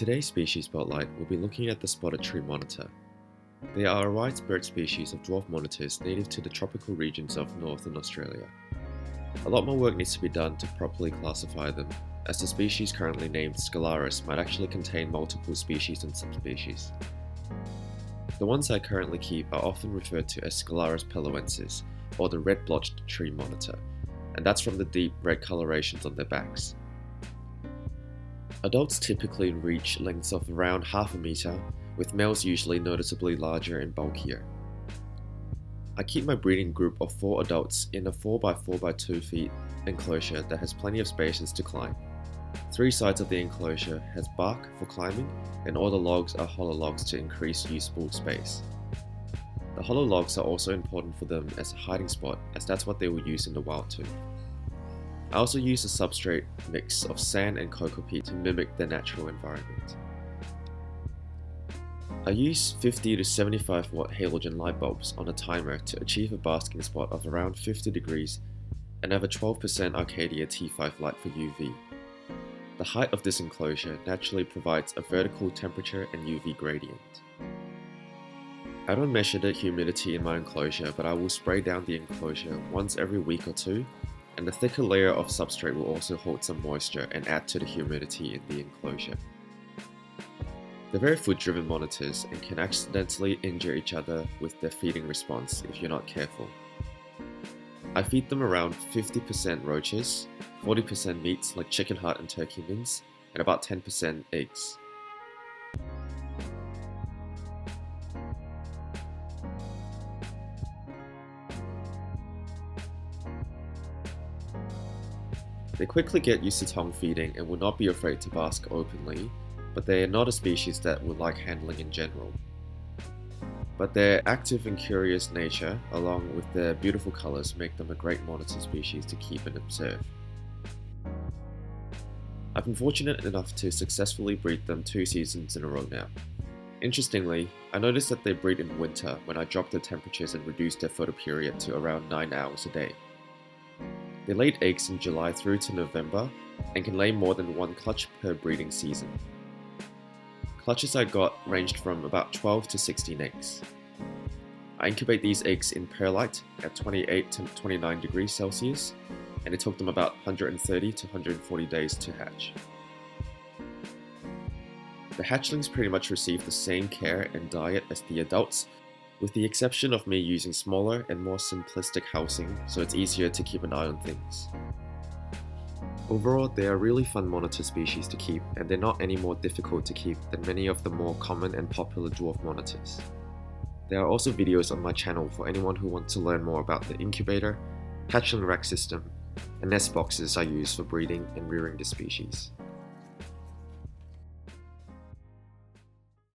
In today's species spotlight, we'll be looking at the spotted tree monitor. They are a widespread species of dwarf monitors native to the tropical regions of northern Australia. A lot more work needs to be done to properly classify them, as the species currently named Scalaris might actually contain multiple species and subspecies. The ones I currently keep are often referred to as Scalaris Pellewensis, or the red blotched tree monitor, and that's from the deep red colorations on their backs. Adults typically reach lengths of around half a meter, with males usually noticeably larger and bulkier. I keep my breeding group of 4 adults in a 4x4x2 feet enclosure that has plenty of spaces to climb. 3 sides of the enclosure has bark for climbing, and all the logs are hollow logs to increase usable space. The hollow logs are also important for them as a hiding spot, as that's what they will use in the wild too. I also use a substrate mix of sand and cocoa peat to mimic their natural environment. I use 50 to 75 watt halogen light bulbs on a timer to achieve a basking spot of around 50 degrees and have a 12% Arcadia T5 light for UV. The height of this enclosure naturally provides a vertical temperature and UV gradient. I don't measure the humidity in my enclosure, but I will spray down the enclosure once every week or two, and the thicker layer of substrate will also hold some moisture and add to the humidity in the enclosure. They're very food-driven monitors and can accidentally injure each other with their feeding response if you're not careful. I feed them around 50% roaches, 40% meats like chicken heart and turkey mince, and about 10% eggs. They quickly get used to tongue feeding and will not be afraid to bask openly, but they are not a species that would like handling in general. But their active and curious nature, along with their beautiful colours, make them a great monitor species to keep and observe. I've been fortunate enough to successfully breed them 2 seasons in a row now. Interestingly, I noticed that they breed in winter when I dropped the temperatures and reduced their photoperiod to around 9 hours a day. They laid eggs in July through to November and can lay more than 1 clutch per breeding season. Clutches I got ranged from about 12 to 16 eggs. I incubate these eggs in perlite at 28 to 29 degrees Celsius, and it took them about 130 to 140 days to hatch. The hatchlings pretty much receive the same care and diet as the adults, with the exception of me using smaller and more simplistic housing so it's easier to keep an eye on things. Overall, they are really fun monitor species to keep, and they're not any more difficult to keep than many of the more common and popular dwarf monitors. There are also videos on my channel for anyone who wants to learn more about the incubator, hatchling rack system, and nest boxes I use for breeding and rearing the species.